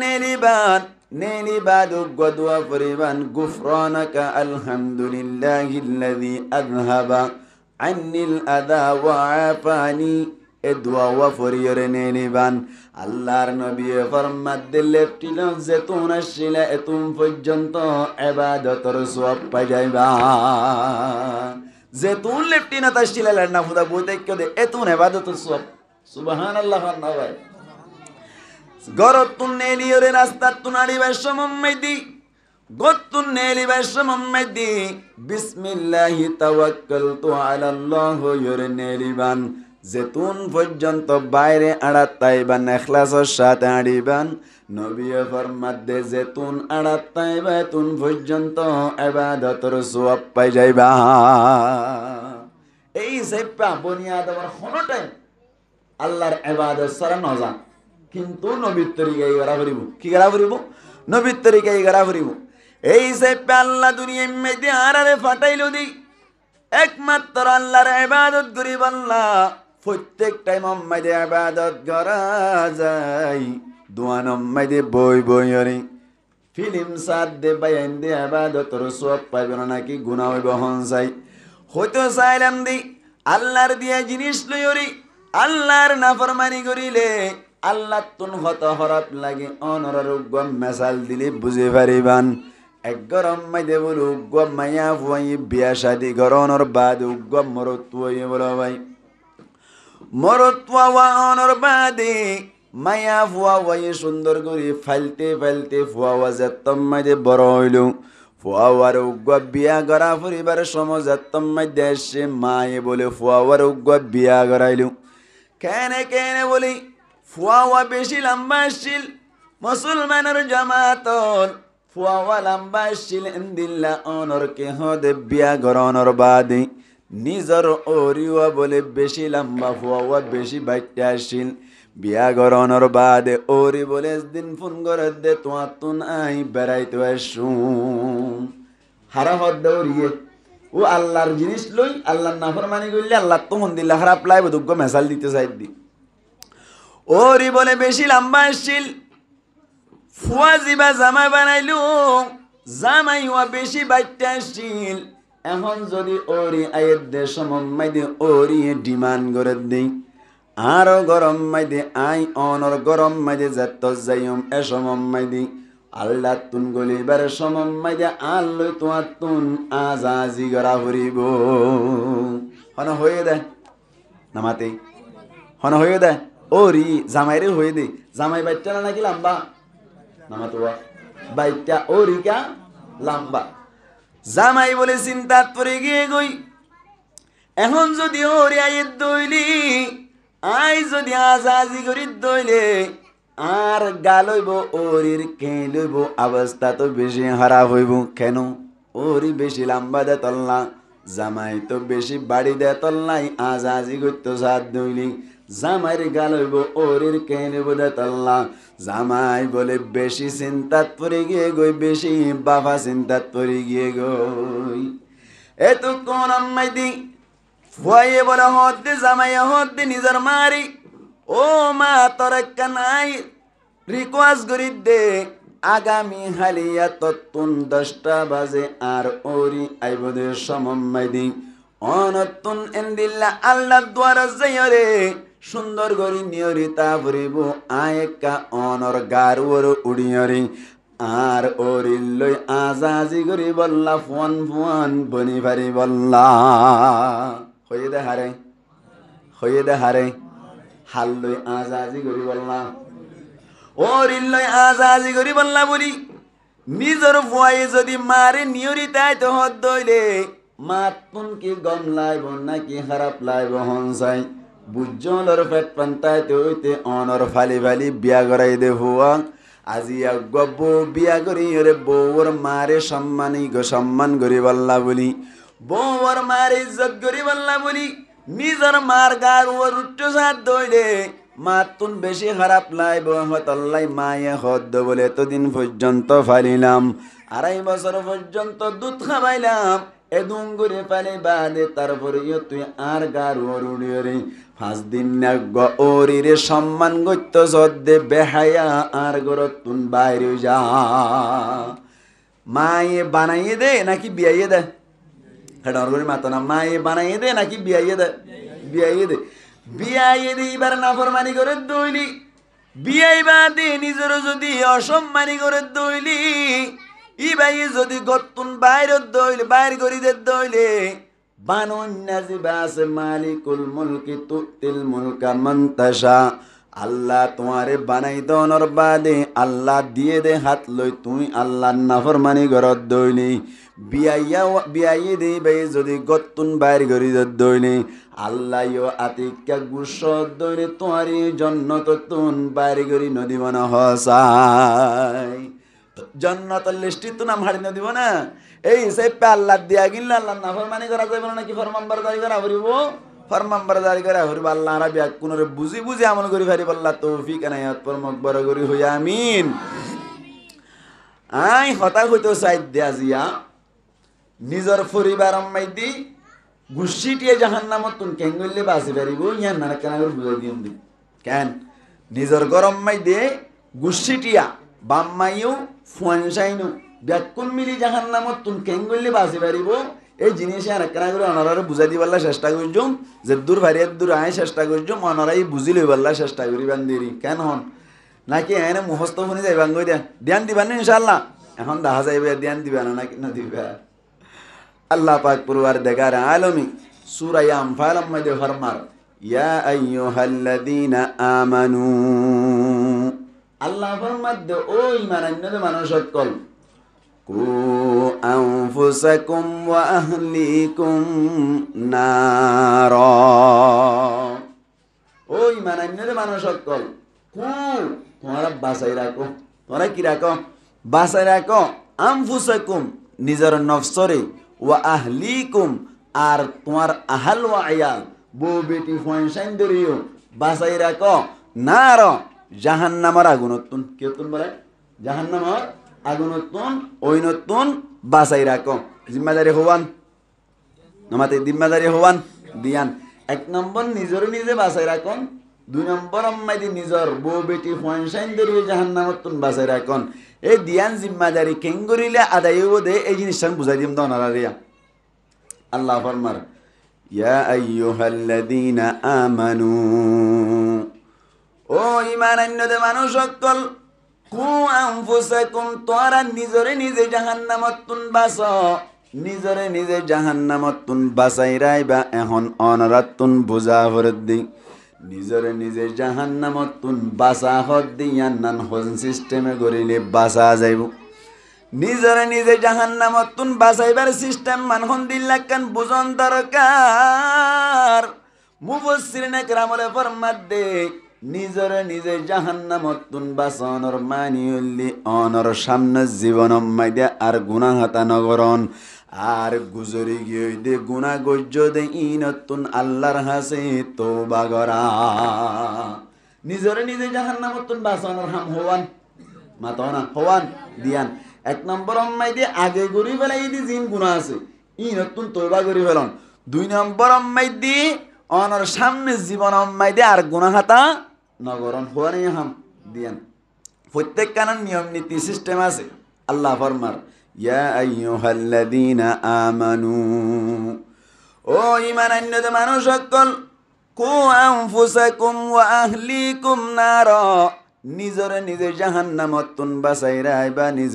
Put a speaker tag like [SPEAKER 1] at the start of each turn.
[SPEAKER 1] নেলিবান উগ্গদুয়া পরিবান গুফরানাকা আলহামদুলিল্লাহিল্লাযী আযহাবা আন্নিল আদা ওয়া আফানি এ দোয়া ওয়া ফরিয়রে নেলিবান আল্লাহর নবী ফরমাত দিলে টিলা যেতুন আসিলা এতুম পর্যন্ত ইবাদতর সওয়াব পাই যাইবা যেতুন লেফটিনা তাসিলা না ফুদা বইতে কদে এতুন ইবাদতর সওয়াব সুবহানাল্লাহ নাওয়াই গরতুন নেলিয়রে রাস্তা তুনারি বাসমম্মাইদি গতুন নেলি বাসমম্মাইদি বিসমিল্লাহি তাওয়াক্কালতু আলাল্লাহ ইয়রে নেলিবান যেতুন পর্যন্ত বাইরে আড়াতাইবান ইখলাসের সাথে আড়িবান নবী ফরমাত দে যেতুন আড়াতাইবা তুন পর্যন্ত ইবাদতের সওয়াব পাই যাইবা এই সেপা বুনিয়াদ আমার কোন টাইম আল্লাহর ইবাদত ছাড়া নজা কিন্তু নবীর তরিকায় করা করিব কি করা করিব নবীর তরিকায় করা করিব এই সেপা আল্লাহ দুনিয়ার মধ্যে আরারে ফাটাইলো দি একমাত্র আল্লাহর ইবাদত করিব আল্লাহ প্রত্যেক টাইম মধ্যে ইবাদত করা যায় দোয়ান মধ্যে বই বই হরি ফিল্ম সাদ দে বাইন দে ইবাদতর সওয়াব পাইবে না নাকি গুনাহ হইব হন চাই হয়তো চাইলাম দি আল্লাহর দিয়া জিনিস লইরি আল্লাহর নাফরমানি করিলে আল্লাহ তুন হত হরপ লাগে অনরোগ্য মেসাল দিলে বুঝে পারিবান এক গরম মাইদে বল উগ্গ মায়া ফুয়াই বিয়া শাদি গরনর বাদ উগ্গ মরত্বই বলো ভাই মরত্বা ওয়ানর বাদে মায়া ফুয়া ওয়াই সুন্দর করে ফালতে ফালতে ফুয়া ওয়াজাত্তম মাইদে বড় হইল ফুয়াওয়ার উগ্গ বিয়া গড়া পরিবার সমাজাত্তম মাইদে এসে মায়ে বলে ফুয়াওয়ার উগ্গ বিয়া গড়াইল কেনে কেনে বলি ফুয়াওয়া বেশি লম্বা আসছিল মুসলমানের জামাতন ফুয়াওয়া লম্বা আসছিল ইন্দিল্লা অনর কে হদে বিয়া গরনর বাদে নিজর ওরিওয়া বলে বেশি লম্বা ফুয়াওয়া বেশি বাইটা আসছিল বিয়া গরনর বাদে ওরি বলে দিন ফোন করে দে তোমার তুন আই বেড়াইতে আসু হারা হদ দৌড়িয়ে ও আল্লাহর জিনিস লই আল্লাহর নাফরমানি করলে আল্লাহ তো মন দিল্লা খারাপ লাইব দুগ্গ মেসাল দিতে চাই দি ওরি বলে বেশি লম্বা আসছিল ফুয়া জিবা জামাই বানাইলু জামাই হওয়া বেশি বাইটা আসছিল এখন যদি ওরি আয়ের দেশ মাইদে ওরি ডিমান্ড করে দিই আরো গরম মাইদে আই অনর গরম মাইদে যত যাইম এসম মাইদে আল্লাহ তুন গলিবার সমম মাইদে আল্লই তোমার তুন আজাজি গড়া ফুরিব হন হয়ে দে নামাতে হন হয়ে দে ওরি জামাইরে হয়ে দে জামাই বাইটা না নাকি লম্বা নামাতোয়া বাইটা ওরি কা লম্বা জামাই বলে চিন্তাত পড়ে গিয়ে গই এখন যদি ওরি আইত দইলি আই যদি আজাজি করি দইলে আর গালইব ওরির কেলইব অবস্থা তো বেশি খারাপ হইব কেন ওরি বেশি লম্বা দে তল্লা জামাই তো বেশি বাড়ি দে তল্লাই আজাজি করতো সাত দইলি জামাইর গালইব ওরির কেলইব দে তল্লা জামাই বলে বেশি চিন্তাত পড়ে গিয়ে গই বেশি বাবা চিন্তাত পড়ে গিয়ে গই এত কোন আম্মাই দি ফুয়াইয়ে বলে হদ দে জামাইয়া হদ দে নিজের মারি ও মা তোর কানাই রিকোয়েস্ট করি দে আগামী হালিয়া তত্তুন 10টা বাজে আর ওরি আইব দে সমম্মাই দি অনতুন এন্দিল্লা আল্লাহ দ্বারা যাইরে সুন্দর করি নিয়রি তা ভরিব আয়েকা অনর গারুর উড়িয়রি আর ওরিল লই আজাজি করি বল্লা ফোন ফোন বনি ভারি বল্লা হয়ে দে হারে হাল লই আজাজি করি বল্লা ওরিল লই আজাজি করি বল্লা বলি নিজর ভয়ে যদি মারে নিয়রি তাই তো হদ দইলে মাতুন কি গম লাইব নাকি খারাপ লাইব হনসাই বুঝলর পেট পান্তাইতে হইতে অনর ফালি ফালি বিয়া করাই দে হুয়া আজি গব্ব বিয়া করি রে বউর মারে সম্মান করি বল্লা বলি বউর মারে ইজ্জত করি বল্লা বলি নিজর মার গার ও রুট্টো সাথ দইলে মাতুন বেশি খারাপ লাইব হতল্লাই মায়ে হদ বলে এতদিন পর্যন্ত ফালিলাম 2.5 বছর পর্যন্ত দুধ খাবাইলাম এদুঙ্গুরে পালে বাদে তারপরে তুই আর গার ওরুড়িয়রে 5 দিন না ওরিরে সম্মান গত্য সদ্দে বেহায়া আর গরতুন বাইরে যা মায়ে বানাইয়ে দে নাকি বিয়াইয়ে দে এটা অর্গরি মাতো না মায়ে বানাইয়ে দে নাকি বিয়াইয়ে দে বিয়াইয়ে দে বিয়াইয়ে দে এবার নাফরমানি করে দইলি বিয়াই বাদে নিজের যদি অসম্মানি করে দইলি ইবাই যদি গত্তুন বাইরে দইলে বাইর করি দে দইলে বানুন নাজিবাস মালিকুল মুলকি তুতিল মুলকা মান তাশা আল্লাহ তোমারে বানাই দনর বাদে আল্লাহ দিয়ে দে হাত লই তুই আল্লাহর নাফরমানি করত দইলি বিয়াইয়ে দে বাই যদি গত্তুন বাইর করি দে দইলি আল্লাহ ইও আতিকা গুস দইলে তোমারি জন্নত তুন বাইর করি নদী মন হসাই জন্নতর লিস্টি তো নাম হাড়ি দিব না এই সে আল্লাহ দিয়া গিনলে আল্লাহ নাফরমানি করা যাবে না নাকি ফরমানবারদারি করা হরিব ফরমানবারদারি করা হরিব আল্লাহ আরা বিয়া কোনরে বুঝি বুঝি আমল করি ফারিব আল্লাহ তৌফিক এনায়াত পরমক বড় করি হইয়া আমিন আই হতা হইতো সাইদ দিয়া জিয়া নিজর পরিবার মাইদি গুছিটিয়ে জাহান্নামত তুন কেঙ্গলে বাসি পারিব ইয়া না কেন বুঝাই দিন দি কেন নিজর গরম মাইদে গুছিটিয়া বাম্মাইও ফুয়ানসাইনু ব্যাকুন মিলি জাহান্নামত তুন কেঙ্গলে বাসি পারিব এই জিনিস আর কেন করে অনারারে বুঝাই দিবাল্লা চেষ্টা করছুম যে দূর ভারিয়ার দূর আয় চেষ্টা করছুম অনারাই বুঝি লইবাল্লা চেষ্টা করি বান্দিরি কেন হন নাকি এনে মুখস্থ শুনি যাইবান গই ধ্যান দিবান ইনশাআল্লাহ এখন দেখা যাইবে ধ্যান দিবা না নাকি না দিবা আল্লাহ পাক পুরওয়ার দেগার আলমী সূরা আনফাল মধ্যে ফরমার ইয়া আইয়ুহাল্লাযীনা আমানু আল্লাহ ফরমাদ্দে ও ঈমানান্বিত মানুষ সকল কু আনফুসাকুম ওয়া আহলিকুম নার ও ঈমানান্বিত মানুষ সকল কু তোমরা বাঁচাই রাখো তোমরা কি রাখো বাঁচাই রাখো আনফুসাকুম নিজের নফসরে ওয়া আহলিকুম আর তোমার আহাল ওয়া আয়াল বউ বেটি ফয়সাইন দরিও বাঁচাই রাখো নার জাহান্নামের আগুনতুন কেতুন বলে জাহান্নামের আগুনতুন ওইনতুন বাঁচাই রাখো জিম্মাদারি হওয়ান নমাতে জিম্মাদারি হওয়ান দিয়ান 1 নম্বর নিজের নিজে বাঁচাই রাখুন 2 নম্বর আম্মাইদি নিজর বউ বেটি ফয়সাইন দরিও জাহান্নামতুন বাঁচাই রাখুন এই দিয়ান জিম্মাদারি কেঙ্গরিলে আদায় দে এই জিনিসটা বুঝাই দিম দনারিয়া আল্লাহ ফরমার ইয়া আইয়ুহাল্লাযীনা আমানু ও ঈমানান্বিত মানুষ সকল কু আনফুসাকুম তোরা নিজরে নিজে জাহান্নামতুন বাঁচো নিজরে নিজে জাহান্নামতুন বাঁচাই রাইবা এখন অনরাতুন বুঝা হরদি নিজরে নিজে জাহান্নামতুন বাঁচা হদ দিয়া নান হোন সিস্টেমে গড়িলে বাঁচা যাইব নিজরে নিজে জাহান্নামতুন বাঁচাইবার সিস্টেম মানহন দিল্লাকান বুঝন দরকার মুফাসসিরিনে কেরামলে ফরমাত দে নিজরে নিজে জাহান্নামতুন বাঁচানোর মানি হইলি অনর সামনে জীবন মাইদে আর গুনাহ হাতা নগরণ আর গুজরি গিয়ে দে গুনা গজ্য দে ইনতুন আল্লাহর হাসে তওবা করা নিজরে নিজে জাহান্নামতুন বাঁচানোর হাম হওয়ান মাতনা হওয়ান দিয়ান 1 নম্বর মাইদে আগে গরি ফেলাই দি জিন গুনাহ আছে ইনতুন তওবা করি ফেলন 2 নম্বর মাইদে অনর সামনে জীবন মাইদে আর গুনাহ হাতা নগরণ হওয়ানি হাম দিয়ান প্রত্যেক কারণ নিয়ম নীতি সিস্টেম আছে আল্লাহ ফরমার ইয়া আইয়ুহাল্লাযীনা আমানু ও ঈমানান্বিত মানুষ সকল কু আনফুসাকুম ওয়া আহলিকুম নার নিজরে নিজে জাহান্নামতুন বাঁচাই রাইবা।